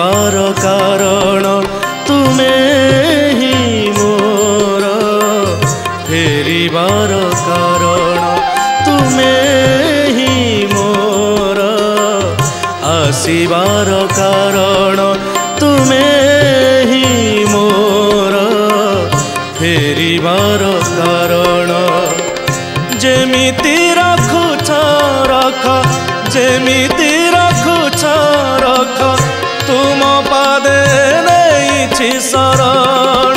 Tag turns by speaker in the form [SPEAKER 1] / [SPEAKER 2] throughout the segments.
[SPEAKER 1] आसिबार कारण तुमे ही मोर फेरिबार कारण तुमे ही मोर आसिबार कारण तुमे ही मोर फेरिबार कारण जेमिति रखुछ रख जेमिति रखुछ रख तुम पादे नहीं शरण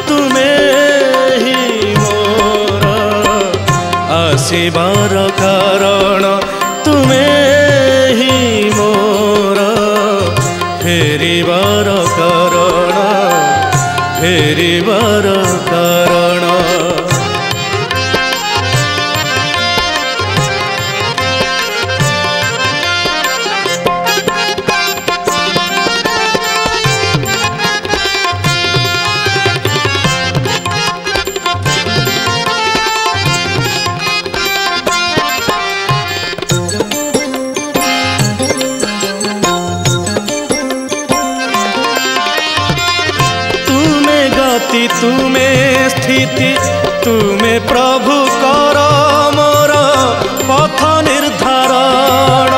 [SPEAKER 1] तुमे ही मोर आसिबार कारण तुमे ही मोर फेरिबार कारण फेरिबार कारण तुमे स्थिति तुमे प्रभु कर मोर पथ निर्धारण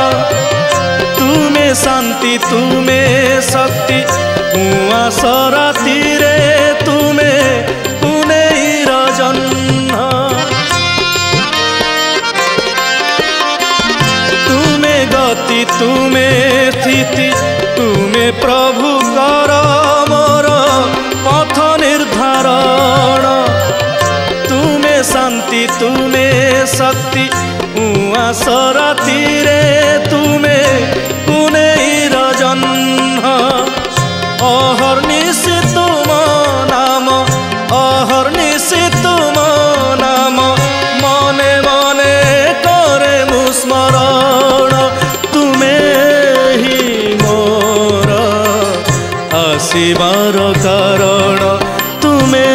[SPEAKER 1] तुमे शांति तुमे शक्ति उआस राति रे तुमे पुनेर जन्म तुमे गति तुमे स्थिति तुमे प्रभु कर मोर पथ निर्धारण तुमे शांति तुमे शक्ति उआस राति रे तुमे पुनेर जन्म अहर्निशि तुम नाम अहर्निशि तुम नाम मने मने करे मु स्मरण तुमे ही मोर आसिबार कारण तुमे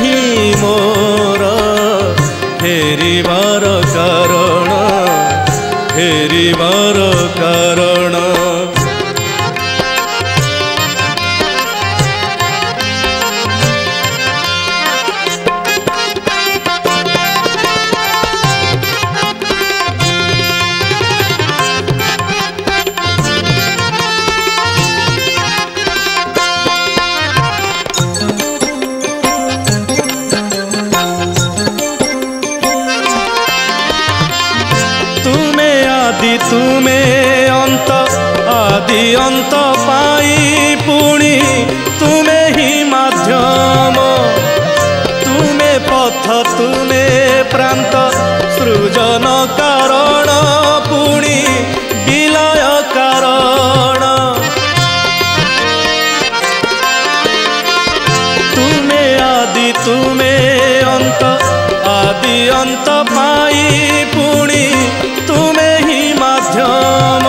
[SPEAKER 1] ही मोर फेरिबार कारण फेरिबार कारण तुमे अंत आदि अंत पाई पुणी तुमे ही माध्यम तुमे पथ तुमे प्रांत सृजन कारण पुणी विलय कारण तुमे आदि तुमे अंत आदि अंत पाई पुणी तुमे माध्यम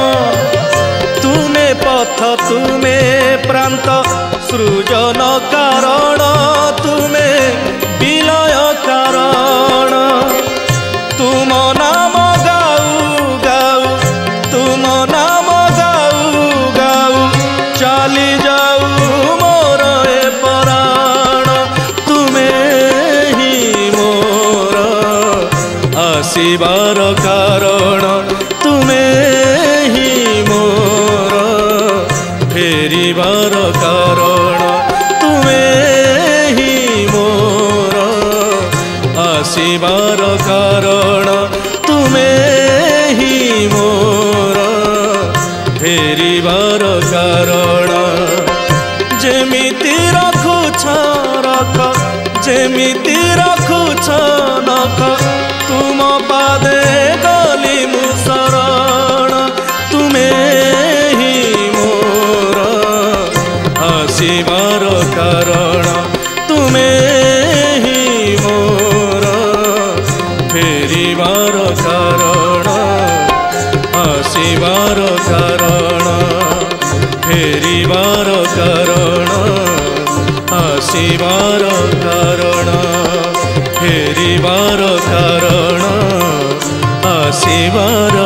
[SPEAKER 1] तुमे पथ तुमे प्रांत सृजन कारण तुमे विलय कारण तुम नाम गाऊ गाऊ तुम नाम गाऊ गाऊ चली जाऊ मोर ए प्राण तुमे ही मोर आसिबार कारण तुमे ही मोर फेरिबार कारण तुमे ही मोर आसिबार कारण तुमे ही मोर फेरिबार कारण जेमिति रखुछ रख जेमिति रखुछ नख तुम पादे गली मु शरण तुमे ही मोर आसिबार कारण तुमे ही मोर फेरिबार कारण आसिबार कारण फेरिबार कारण आसिबार कारण फेरिबार कारण आसिबार